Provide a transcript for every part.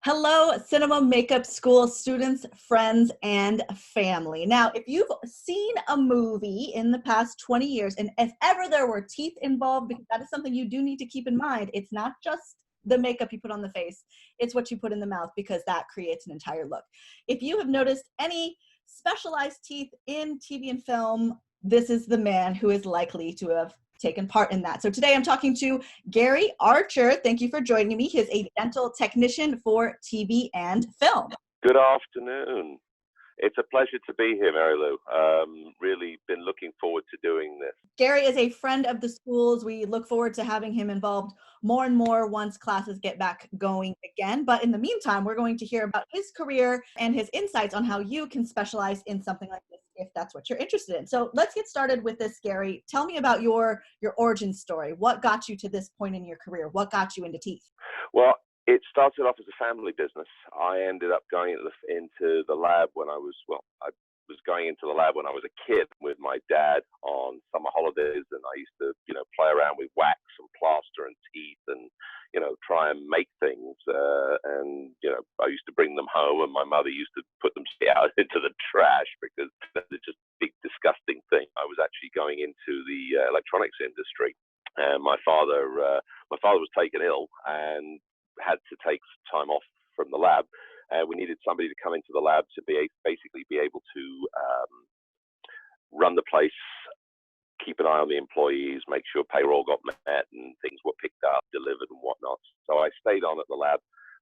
Hello, cinema makeup school students, friends, and family. Now, if you've seen a movie in the past 20 years, and if ever there were teeth involved, because that is something you do need to keep in mind, it's not just the makeup you put on the face, it's what you put in the mouth, because that creates an entire look. If you have noticed any specialized teeth in TV and film, this is the man who is likely to have taken part in that. So today I'm talking to Gary Archer. Thank you for joining me. He is a dental technician for TV and film. Good afternoon. It's a pleasure to be here, Mary Lou. Really been looking forward to doing this. Gary is a friend of the schools. We look forward to having him involved more and more once classes get back going again. But in the meantime, we're going to hear about his career and his insights on how you can specialize in something like this if that's what you're interested in. So let's get started with this, Gary. Tell me about your origin story. What got you to this point in your career? What got you into teeth? Well, it started off as a family business. I ended up going into the lab when I was going into the lab when I was a kid with my dad on summer holidays, and I used to, play around with wax and plaster and teeth and, try and make things. I used to bring them home, and my mother used to put them out into the trash because they're just a big, disgusting thing. I was actually going into the electronics industry, and my father was taken ill and had to take time off from the lab. We needed somebody to come into the lab to basically be able to run the place, keep an eye on the employees, make sure payroll got met and things were picked up, delivered and whatnot. So I stayed on at the lab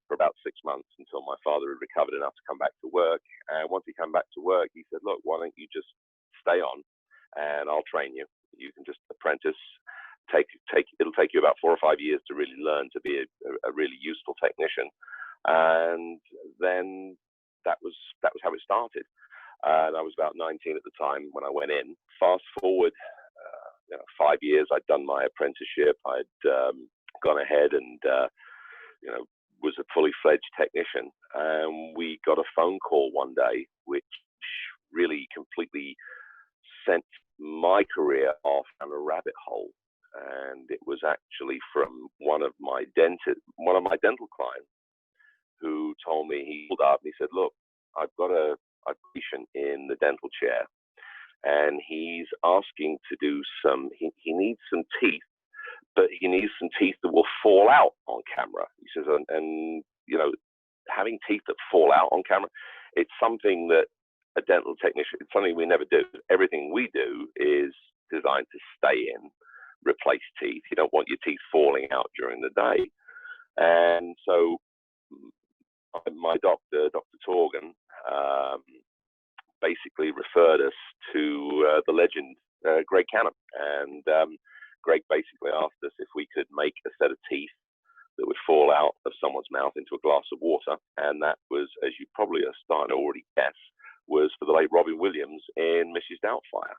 for about 6 months until my father had recovered enough to come back to work. And once he came back to work, he said, look, why don't you just stay on and I'll train you. You can just apprentice. It'll take you about 4 or 5 years to really learn to be a really useful technician. And then that was how it started. And I was about 19 at the time when I went in. Fast forward 5 years, I'd done my apprenticeship. I'd gone ahead and was a fully fledged technician. And we got a phone call one day, which really completely sent my career off down a rabbit hole. And it was actually from one of my dental clients who told me, he pulled up and he said, look, I've got a patient in the dental chair and he's asking to do he needs some teeth, but he needs some teeth that will fall out on camera. He says, and having teeth that fall out on camera, it's something that a dental technician, it's something we never do. Everything we do is designed to stay in, replace teeth. You don't want your teeth falling out during the day. And so my doctor, Dr. Torgan, basically referred us to the legend, Greg Canham. And Greg basically asked us if we could make a set of teeth that would fall out of someone's mouth into a glass of water. And that was, as you probably are starting to already guess, was for the late Robin Williams in Mrs. Doubtfire.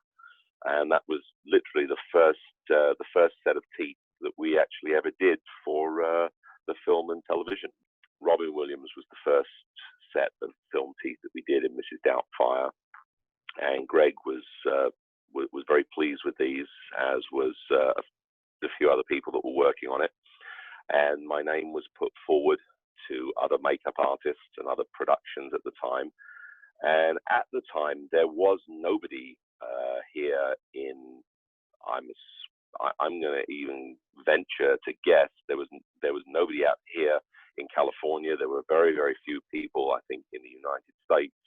And that was literally the first set of teeth that we actually ever did for the film and television. Robin Williams was the first set of film teeth that we did in Mrs. Doubtfire, and Greg was very pleased with these, as was a few other people that were working on it. And my name was put forward to other makeup artists and other productions at the time. And at the time, there was nobody here in, I'm going to even venture to guess, there was nobody out here in California. There were very, very few people, I think, in the United States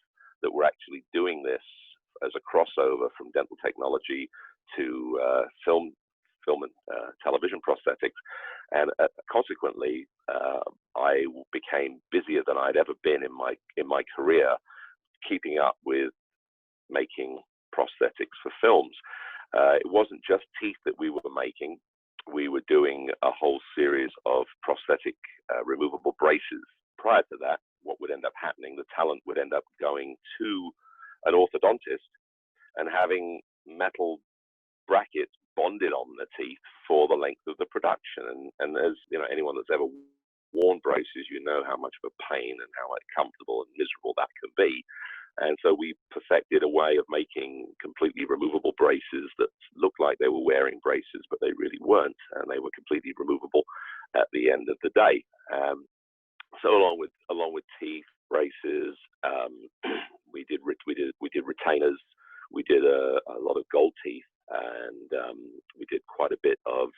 that were actually doing this as a crossover from dental technology to film and television prosthetics. And consequently, I became busier than I'd ever been in my career, keeping up with making prosthetics for films. It wasn't just teeth that we were making. We were doing a whole series of prosthetic removable braces. Prior to that, what would end up happening, the talent would end up going to an orthodontist and having metal brackets bonded on the teeth for the length of the production. And as anyone that's ever worn braces, how much of a pain and how uncomfortable and miserable that can be. And so we perfected a way of making completely removable braces that looked like they were wearing braces, but they really weren't. And they were completely removable at the end of the day. So along with teeth, braces, we did retainers. We did a lot of gold teeth, and we did quite a bit of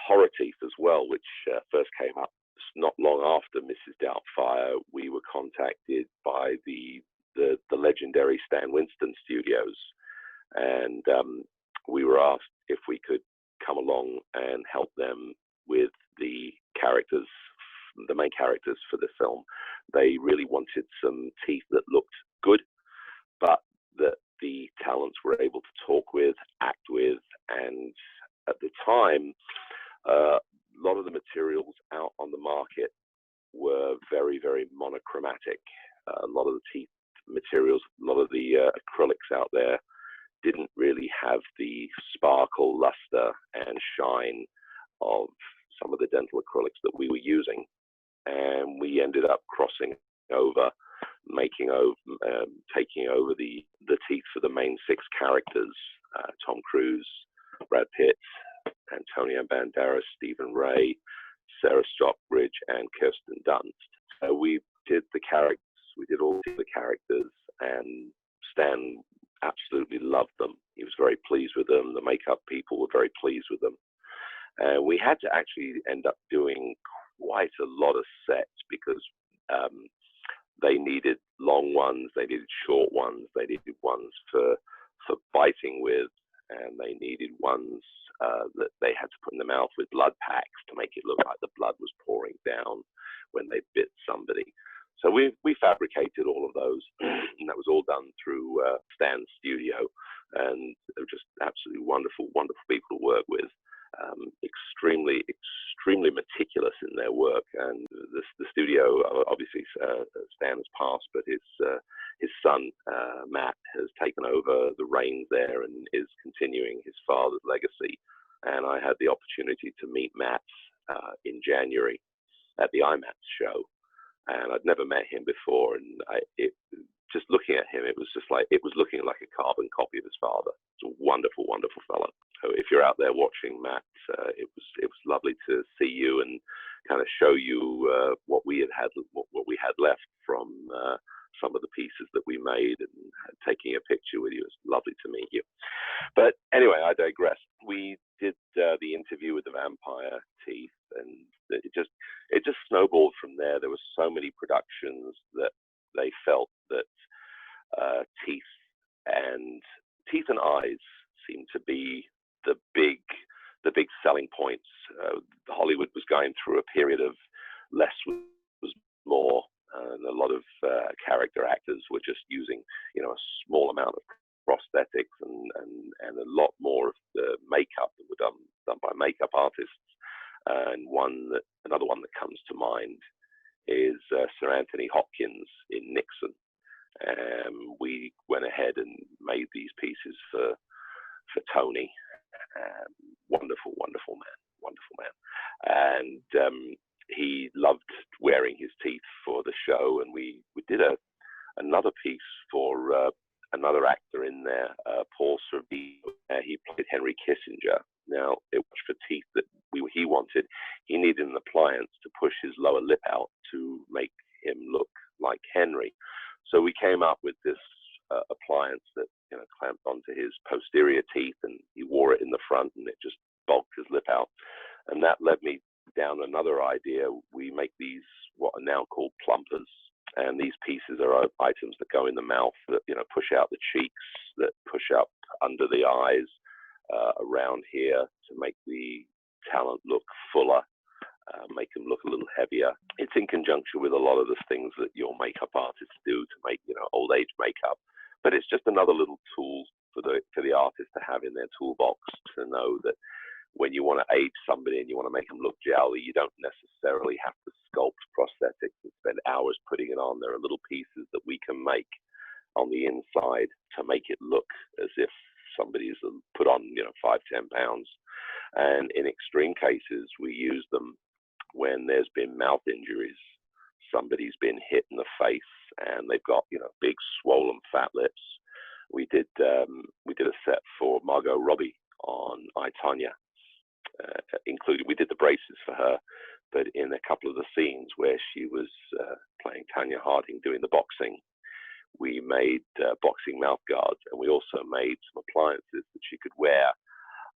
horror teeth as well, which first came up not long after Mrs. Doubtfire. We were contacted by the legendary Stan Winston Studios, and we were asked if we could come along and help them with the characters, the main characters for the film. They really wanted some teeth that looked good, but that the talents were able to talk with, act with, and at the time, a lot of the materials out on the market were very, very monochromatic. A lot of the teeth materials, a lot of the acrylics out there didn't really have the sparkle, luster, and shine of some of the dental acrylics that we were using. And we ended up crossing over, taking over the teeth for the main six characters: Tom Cruise, Brad Pitt, Antonio Banderas, Stephen Ray, Sarah Stockbridge, and Kirsten Dunst. We did the characters. We did all the characters, and Stan absolutely loved them. He was very pleased with them. The makeup people were very pleased with them. We had to actually end up doing quite a lot of sets because they needed long ones, they needed short ones, they needed ones for biting with, and they needed ones that they had to put in the mouth with blood packs to make it look like the blood was pouring down when they bit somebody. So we fabricated all of those, and that was all done through Stan's studio, and they were just absolutely wonderful, wonderful people to work with. Extremely, extremely meticulous in their work, and the studio, obviously Stan has passed, but his son Matt has taken over the reins there and is continuing his father's legacy. And I had the opportunity to meet Matt in January at the IMATS show, and I'd never met him before, and just looking at him, it was looking like a carbon copy of his father. It's a wonderful, wonderful fellow. So if you're out there watching, Matt, it was lovely to see you and kind of show you what we had left from some of the pieces that we made, and taking a picture with you. It's lovely to meet you. But anyway, I digress. We did the interview with the vampire teeth, and it just snowballed from there. There were so many productions that they felt that teeth and eyes seemed to be the big selling points. Hollywood was going through a period of less was more, and a lot of character actors were just using a small amount of prosthetics and a lot more of the makeup that were done by makeup artists. And another one that comes to mind is Sir Anthony Hopkins in Nixon. We went ahead and made these pieces for Tony. Wonderful, wonderful man. And he loved wearing his teeth for the show. And we did another piece for another actor in there, Paul Sorvino. He played Henry Kissinger. Now, it was for teeth that he wanted. He needed an appliance to push his lower lip out to make him look like Henry. So we came up with this appliance that clamped onto his posterior teeth, and he wore it in the front, and it just bulked his lip out. And that led me down another idea. We make these what are now called plumpers, and these pieces are items that go in the mouth that push out the cheeks, that push up under the eyes, around here, to make the talent look fuller, make them look a little heavier. It's in conjunction with a lot of the things that your makeup artists do to make old age makeup, but it's just another little tool for the artist to have in their toolbox, to know that when you want to age somebody and you want to make them look jowly, you don't necessarily have to sculpt prosthetics and spend hours putting it on. There are little pieces that we can make on the inside to make it look as if somebody's put on 5-10 pounds. And in extreme cases, we use them when there's been mouth injuries. Somebody's been hit in the face and they've got big swollen fat lips. We did a set for Margot Robbie on I, Tonya. We did the braces for her, but in a couple of the scenes where she was playing Tanya Harding doing the boxing, we made boxing mouth guards, and we also made some appliances that she could wear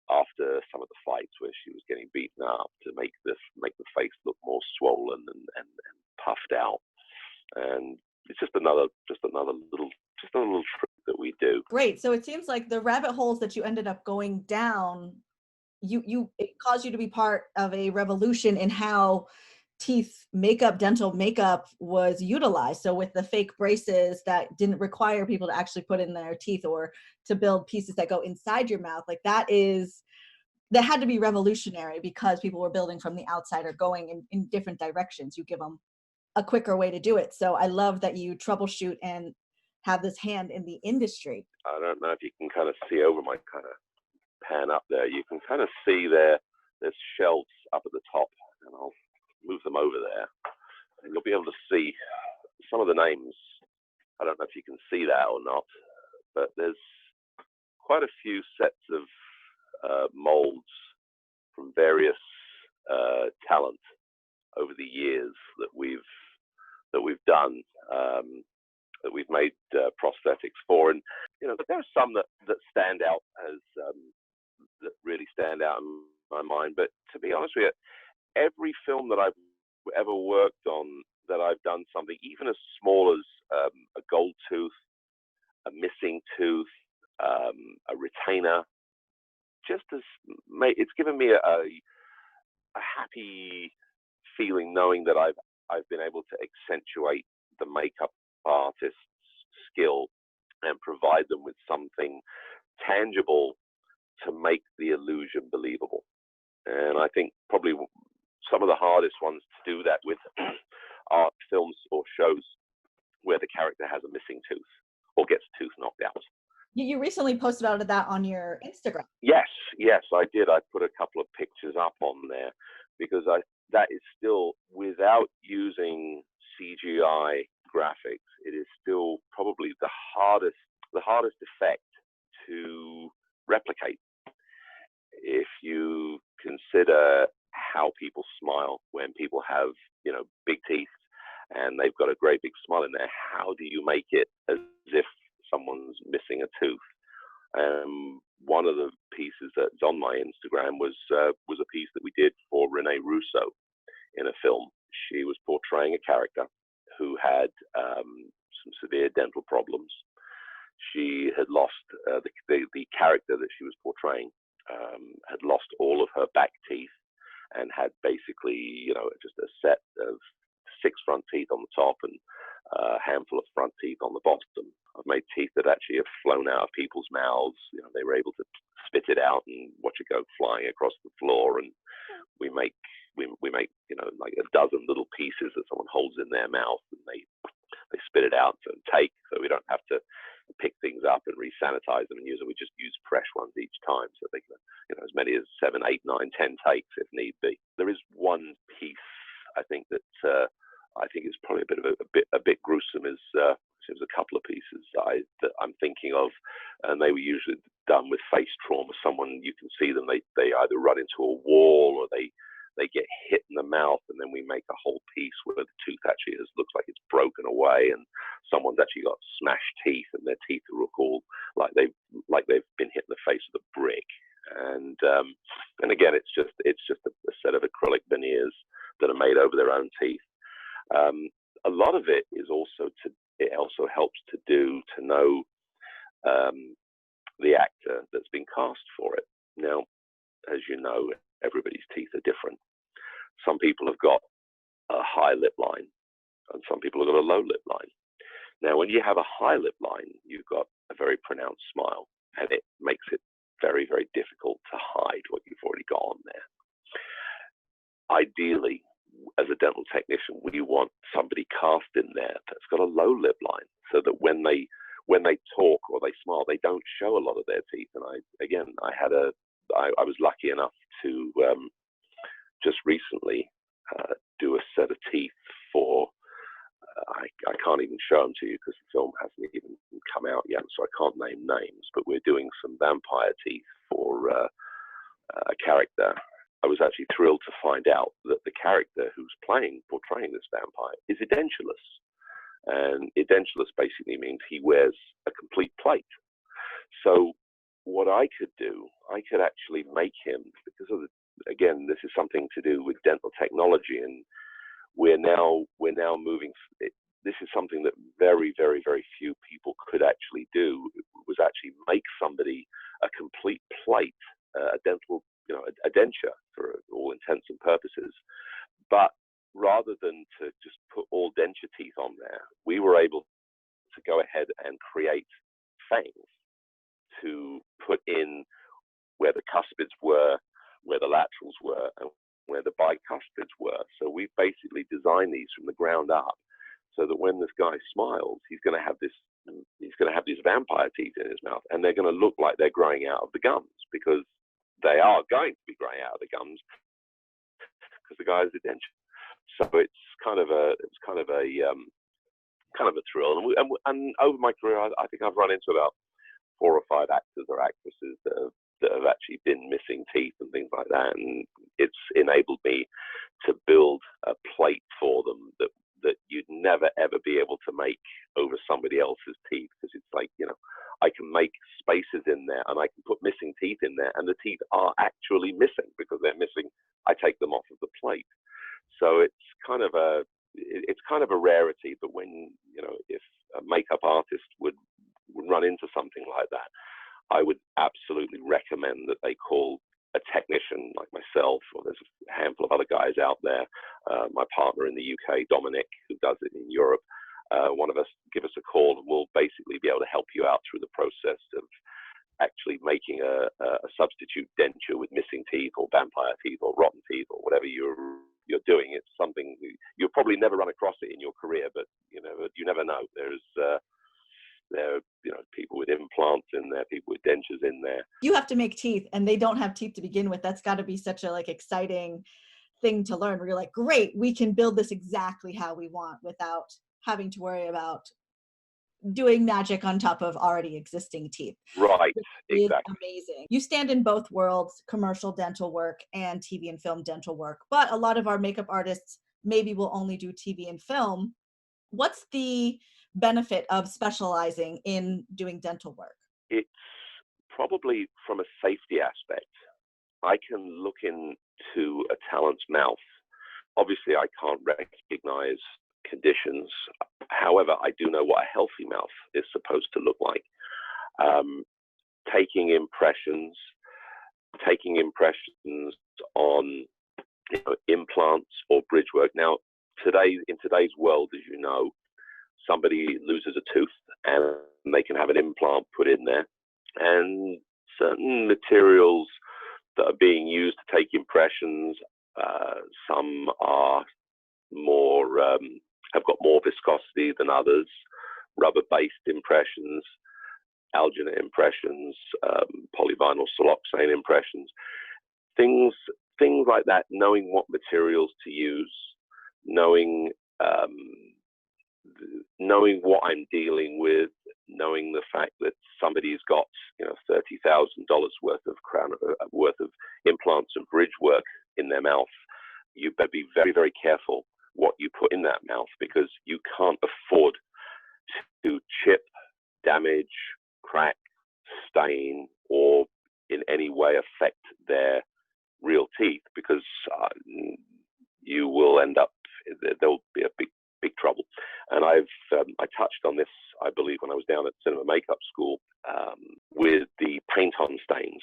after some of the fights where she was getting beaten up, to make the face look more swollen and puffed out. And it's just another little trick that we do. Great. So it seems like the rabbit holes that you ended up going down, it caused you to be part of a revolution in how teeth makeup, dental makeup was utilized. So with the fake braces that didn't require people to actually put in their teeth, or to build pieces that go inside your mouth, like that had to be revolutionary, because people were building from the outside or going in different directions. You give them a quicker way to do it. So I love that you troubleshoot and have this hand in the industry. I don't know if you can kind of see over my kind of pan up there. You can kind of see there's shelves up at the top, and I'll move them over there, and you'll be able to see some of the names. I don't know if you can see that or not, but there's quite a few sets of molds from various talent over the years that we've done, that we've made prosthetics for. And but there are some that stand out as that really stand out in my mind. But to be honest with you, every film that I've ever worked on, that I've done something even as small as a gold tooth, a missing tooth, a retainer, it's given me a happy feeling knowing that I've been able to accentuate the makeup artist's skill and provide them with something tangible to make the illusion believable. And I think probably some of the hardest ones to do that with are films or shows where the character has a missing tooth or gets a tooth knocked out. You recently posted about that on your Instagram. Yes, I did. I put a couple of pictures up on there because that is still, without using CGI graphics, it is still probably the hardest effect to replicate. If you consider how people smile when people have, big teeth and they've got a great big smile in there, how do you make it as if someone's missing a tooth? One of the pieces that's on my Instagram was a piece that we did for Rene Russo in a film. She was portraying a character who had some severe dental problems. She had lost the character that she was portraying had lost all of her back teeth and had basically, just a set of 6 front teeth on the top and a handful of front teeth on the bottom. I've made teeth that actually have flown out of people's mouths. They were able to spit it out and watch it go flying across the floor. And we make like a dozen little pieces that someone holds in their mouth, and they spit it out and take, so we don't have to pick things up and re-sanitize them and use them. We just use fresh ones each time, so they can, as many as 7, 8, 9, 10 takes if need be. There is one piece I think that I think is probably a bit gruesome. There's a couple of pieces that I'm thinking of, and they were usually done with face trauma. Someone, you can see them, they either run into a wall or they get hit in the mouth, and then we make a whole piece where the tooth actually looks like it's broken away, and someone's actually got smashed teeth, and their teeth look all like they've been hit in the face with a brick. And again, it's just a set of acrylic veneers that are made over their own teeth. A lot of it is it also helps to know the actor that's been cast for it. Now, as you know, everybody's teeth are different. Some people have got a high lip line, and some people have got a low lip line. Now, when you have a high lip line, you've got a very pronounced smile, and it makes it very, very difficult to hide what you've already got on there. Ideally, as a dental technician, we want somebody cast in there that's got a low lip line, so that when they talk or they smile, they don't show a lot of their teeth. And I was lucky enough to just recently do a set of teeth for. I can't even show them to you because the film hasn't even come out yet, so I can't name names. But we're doing some vampire teeth for a character, I was actually thrilled to find out that the character who's portraying this vampire is edentulous. And edentulous basically means he wears a complete plate. So what I could do, I could actually make him, because of again, this is something to do with dental technology, and we're now moving. This is something that very, very, very few people could actually do. It was actually make somebody a complete plate, a dental, a denture for all intents and purposes. But rather than to just put all denture teeth on there, we were able to go ahead and create fangs to put in where the cuspids were, where the laterals were, and where the bicuspids were. So we basically designed these from the ground up, so that when this guy smiles, he's going to have these vampire teeth in his mouth, and they're going to look like they're growing out of the gums, because they are going to be growing out of the gums because the guy has a denture. So it's kind of a thrill. And over my career, I think I've run into about 4 or 5 actors or actresses that have actually been missing teeth and things like that, and it's enabled me to build a plate for them that you'd never ever be able to make over somebody else's teeth, because it's like, I can make spaces in there and I can put missing teeth in there, and the teeth are actually missing because they're missing. I take them off of the plate. So it's kind of a rarity, but when, if a makeup artist would run into something like that, I would absolutely recommend that they call a technician like myself, or there's a handful of other guys out there. My partner in the UK, Dominic, who does it in Europe, one of us, give us a call, and we'll basically be able to help you out through the process of actually making a substitute denture with missing teeth or vampire teeth or rotten teeth or whatever you're doing. It's something you'll probably never run across it in your career, but you never know. There are people with implants in there, people with dentures in there. You have to make teeth, and they don't have teeth to begin with. That's got to be such a exciting thing to learn, where you're like, great, we can build this exactly how we want without having to worry about doing magic on top of already existing teeth. Right, It's exactly. amazing. You stand in both worlds, commercial dental work and TV and film dental work, but a lot of our makeup artists maybe will only do TV and film. What's the benefit of specializing in doing dental work? It's probably from a safety aspect. I can look into a talent's mouth. Obviously, I can't recognize conditions. However, I do know what a healthy mouth is supposed to look like. Taking impressions on implants or bridge work. Now, in today's world, as you know, somebody loses a tooth and they can have an implant put in there, and certain materials that are being used to take impressions, some are more have got more viscosity than others. Rubber-based impressions, alginate impressions, polyvinyl siloxane impressions, things like that. Knowing what materials to use, knowing what I'm dealing with, knowing the fact that somebody's got $30,000 worth of implants and bridge work in their mouth, you better be very, very careful what you put in that mouth, because you can't afford to chip, damage, crack, stain, or in any way affect their real teeth, because you will end up, there'll be a big trouble. And I touched on this, I believe, when I was down at cinema makeup school, with the paint-on stains.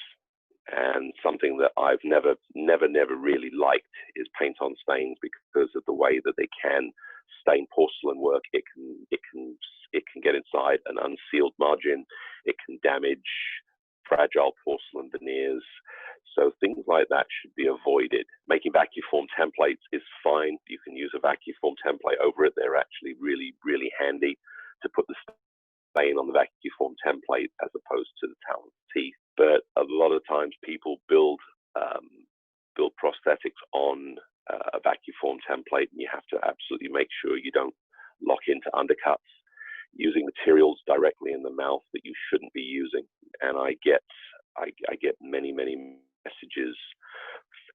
And something that I've never really liked is paint-on stains, because of the way that they can stain porcelain work. It can get inside an unsealed margin. It can damage fragile porcelain veneers. So things like that should be avoided. Making vacuform templates is fine. You can use a vacuform template over it. They're actually really, really handy to put the stain on the vacuform template as opposed to the talent teeth. But a lot of times people build prosthetics on a vacuform template, and you have to absolutely make sure you don't lock into undercuts, using materials directly in the mouth that you shouldn't be using. And I get many messages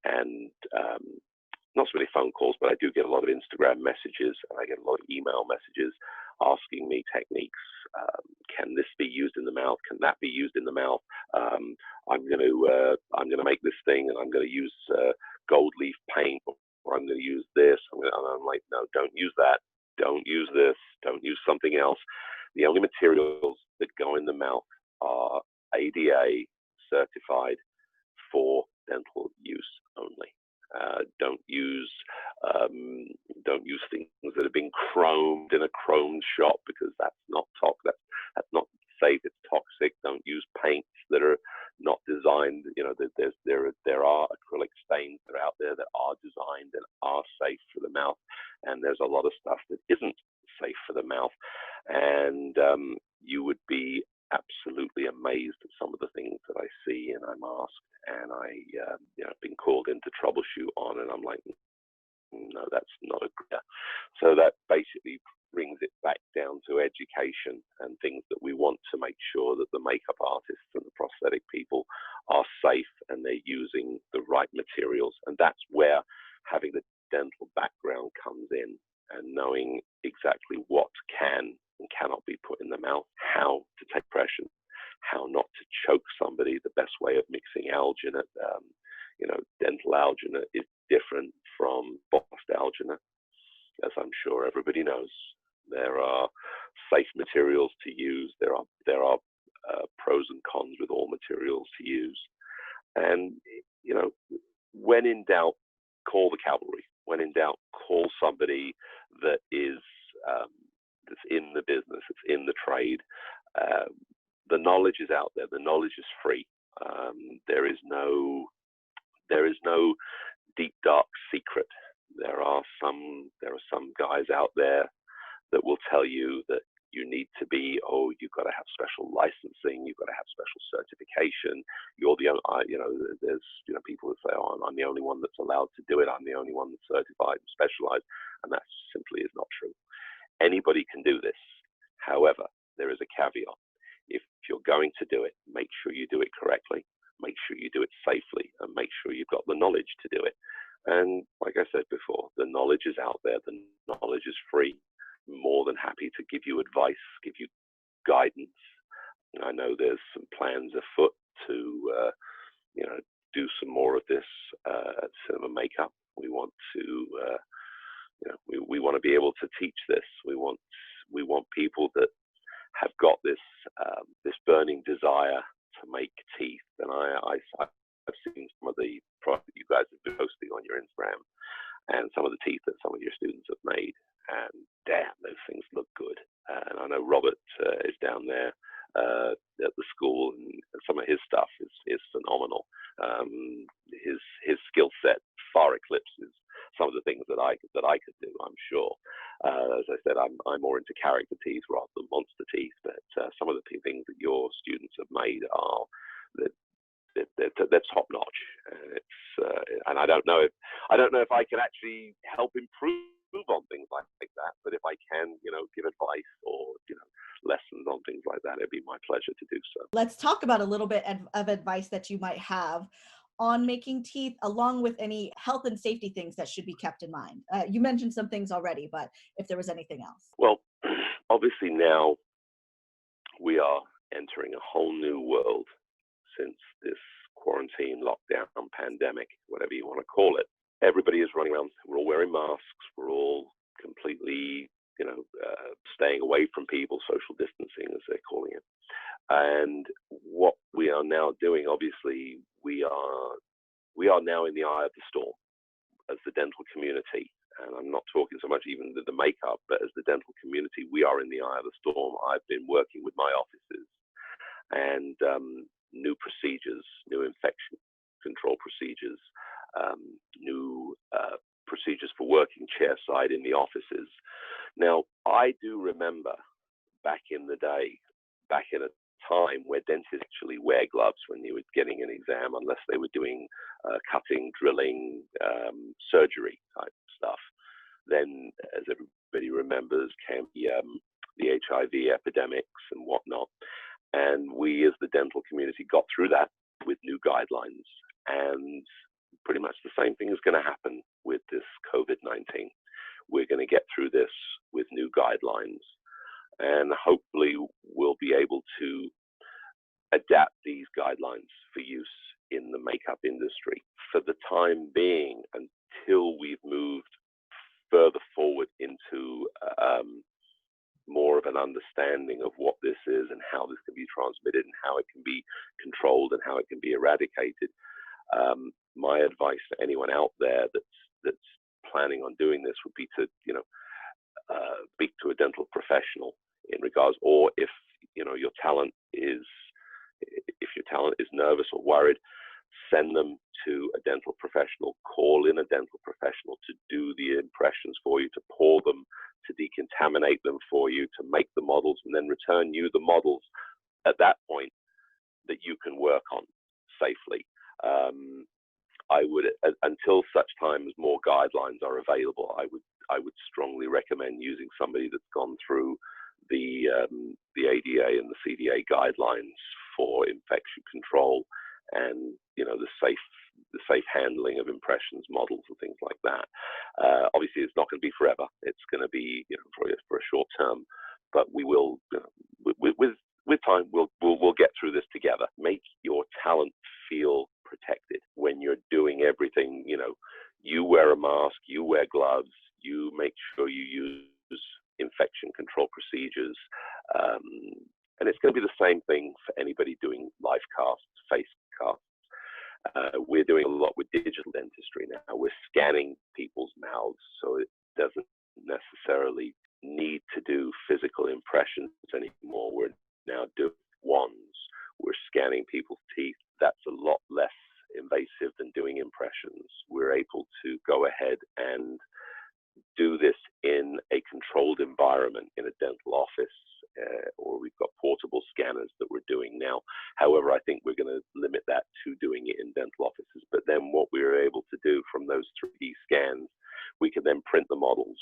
and not so many phone calls, but I do get a lot of Instagram messages, and I get a lot of email messages asking me techniques. Can this be used in the mouth? Can that be used in the mouth? I'm going to make this thing, and I'm going to use gold leaf paint, or I'm going to use this. And I'm like, no, don't use that. Don't use this. Don't use something else. The only materials that go in the mouth are ADA certified for dental use only. Don't use things that have been chromed in a chromed shop, because that's not that's not safe. It's toxic. Don't use paints that are not designed. You know, there are acrylic stains that are out there that are designed and are safe for the mouth, and there's a lot of stuff that isn't safe for the mouth, and you would be absolutely amazed at some of the things that I see and I'm asked, and I've been called in to troubleshoot on, and I'm like, no, that's not a good. So that basically brings it back down to education and things that we want to make sure that the makeup artists and the prosthetic people are safe and they're using the right materials. And that's where having the dental background comes in, and knowing exactly what can and cannot be put in the mouth, how to take pressure, how not to choke somebody, the best way of mixing alginate. Dental alginate is different from boxed alginate, as I'm sure everybody knows. There are safe materials to use. There are pros and cons with all materials to use. And when in doubt, call the cavalry. When in doubt, call somebody that is that's in the business, that's in the trade. The knowledge is out there. The knowledge is free. There is no deep dark secret. There are some guys out there that will tell you that you need to be, you've got to have special licensing, you've got to have special certification. You're the only, there's people that say, I'm the only one that's allowed to do it. I'm the only one that's certified and specialized, and that simply is not true. Anybody can do this. However, there is a caveat. If you're going to do it, make sure you do it correctly, make sure you do it safely, and make sure you've got the knowledge to do it. And like I said before, the knowledge is out there. The knowledge is free. More than happy to give you advice, give you guidance. I know there's some plans afoot to, do some more of this at Cinema Makeup. We want to, we want to be able to teach this. We want people that have got this this burning desire to make teeth. And I've seen some of the products that you guys have been posting on your Instagram, and some of the teeth that some of your students have made, and damn, those things look good. And I know Robert is down there at the school, and some of his stuff is phenomenal. His skill set far eclipses some of the things that I could do, I'm sure. As I said, I'm more into character teeth rather than monster teeth, but some of the things that your students have made are they're top notch, and I don't know if I can actually help improve on things like that, but if I can, give advice or lessons on things like that, it'd be my pleasure to do so. Let's talk about a little bit of advice that you might have on making teeth, along with any health and safety things that should be kept in mind. You mentioned some things already, but if there was anything else. Well, obviously now we are entering a whole new world since this quarantine, lockdown, pandemic, whatever you want to call it. Everybody is running around. We're all wearing masks. We're all completely, staying away from people, social distancing, as they're calling it. And what we are now doing, obviously, we are now in the eye of the storm as the dental community. And I'm not talking so much even the makeup, but as the dental community, we are in the eye of the storm. I've been working with my offices, and new procedures, new infection control procedures, new procedures for working chairside in the offices. Now, I do remember back in the day, back in a time where dentists actually wear gloves when you were getting an exam, unless they were doing cutting, drilling, surgery type stuff. Then, as everybody remembers, came the HIV epidemics and whatnot. And we, as the dental community, got through that with new guidelines. And pretty much the same thing is going to happen with this COVID-19. We're going to get through this with new guidelines, and hopefully we'll be able to adapt these guidelines for use in the makeup industry. For the time being, until we've moved further forward into more of an understanding of what this is and how this can be transmitted and how it can be controlled and how it can be eradicated, my advice to anyone out there that's planning on doing this would be to, speak to a dental professional in regards, or if your talent is nervous or worried, send them to a dental professional. Call in a dental professional to do the impressions for you, to pour them, to decontaminate them for you, to make the models, and then return you the models at that point that you can work on safely. I would, until such time as more guidelines are available, I would strongly recommend using somebody that's gone through the ADA and the CDA guidelines for infection control and the safe handling of impressions, models, and things like that. Obviously, it's not going to be forever. It's going to be for a short term, but we will with time we'll get through this together. Make your talent feel protected when you're doing everything. You wear a mask, you wear gloves, you make sure you use infection control procedures, and it's going to be the same thing for anybody doing live casts, face casts. We're doing a lot with digital dentistry now. We're scanning people's mouths, so it doesn't necessarily need to do physical impressions anymore. We're now doing wands. We're scanning people's teeth. That's a lot less invasive than doing impressions. We're able to go ahead and do this in a controlled environment in a dental office, or we've got portable scanners that we're doing now. However, I think we're going to limit that to doing it in dental offices. But then what we're able to do from those 3D scans, we can then print the models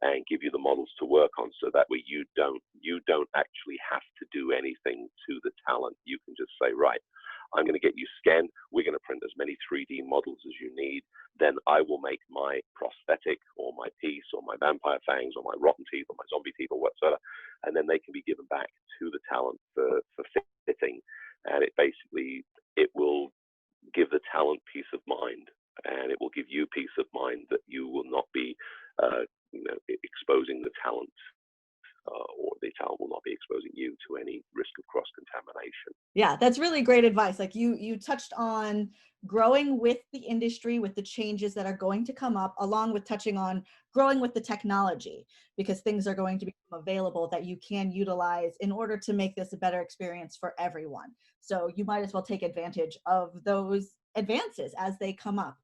and give you the models to work on, so that way you don't actually have to do anything to the talent. You can just say, right, I'm going to get you scanned. We're going to print as many 3D models as you need. Then I will make my prosthetic or my piece or my vampire fangs or my rotten teeth or my zombie teeth or whatsoever, and then they can be given back to the talent for fitting. And it will give the talent peace of mind, and it will give you peace of mind that you will not be exposing the talent, or the talent will not be exposing you to any risk of cross-contamination. Yeah, that's really great advice. Like you touched on growing with the industry, with the changes that are going to come up, along with touching on growing with the technology, because things are going to become available that you can utilize in order to make this a better experience for everyone. So you might as well take advantage of those advances as they come up.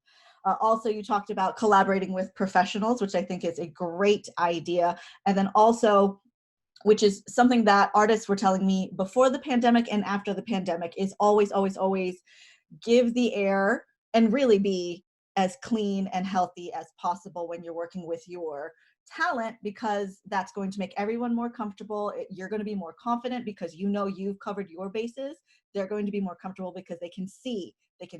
Also, you talked about collaborating with professionals, which I think is a great idea. And then also, which is something that artists were telling me before the pandemic and after the pandemic, is always, always, always give the air and really be as clean and healthy as possible when you're working with your talent, because that's going to make everyone more comfortable. You're going to be more confident because you've covered your bases. They're going to be more comfortable because they can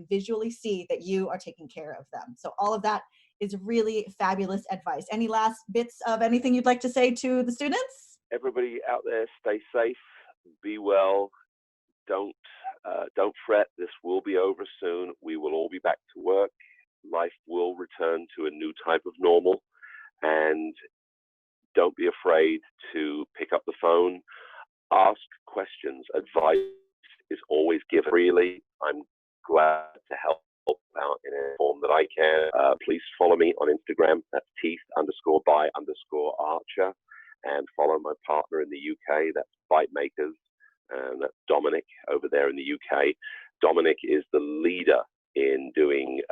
visually see that you are taking care of them. So all of that is really fabulous advice. Any last bits of anything you'd like to say to the students? Everybody out there, stay safe, be well, don't fret. This will be over soon. We will all be back to work. Life will return to a new type of normal, and don't be afraid to pick up the phone, ask questions. Advice is always given freely. I'm glad to help out in any form that I can. Please follow me on Instagram. That's teeth_by_Archer. And follow my partner in the UK. That's Bite Makers. And that's Dominic over there in the UK. Dominic is the leader in doing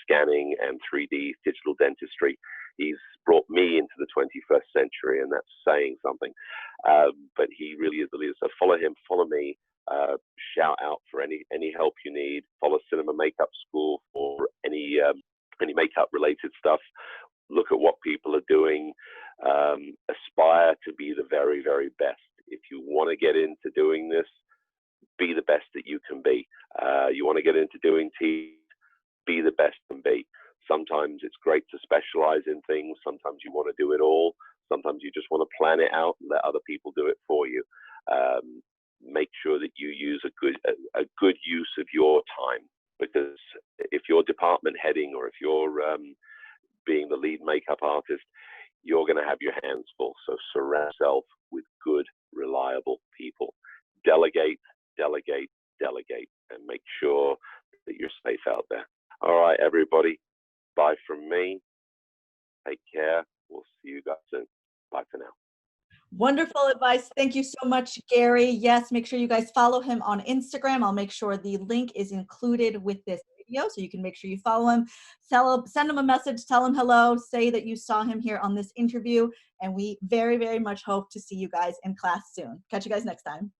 scanning and 3D digital dentistry. He's brought me into the 21st century, and that's saying something. But he really is the leader. So follow him, follow me. Shout out for any help you need. Follow Cinema Makeup School for any makeup related stuff. Look at what people are doing. Aspire to be the very, very best. If you want to get into doing this, be the best that you can be. You want to get into doing teeth, be the best can be. Sometimes it's great to specialize in things. Sometimes you want to do it all. Sometimes you just want to plan it out and let other people do it for you. Make sure that you use a good use of your time, because if you're department heading or if you're being the lead makeup artist, you're going to have your hands full. So surround yourself with good, reliable people. Delegate, delegate, delegate, and make sure that you're safe out there. All right, everybody. Bye from me. Take care. We'll see you guys soon. Bye for now. Wonderful advice. Thank you so much, Gary. Yes, make sure you guys follow him on Instagram. I'll make sure the link is included with this video, so you can make sure you follow him. Send him a message, tell him hello, say that you saw him here on this interview, and we very, very much hope to see you guys in class soon. Catch you guys next time.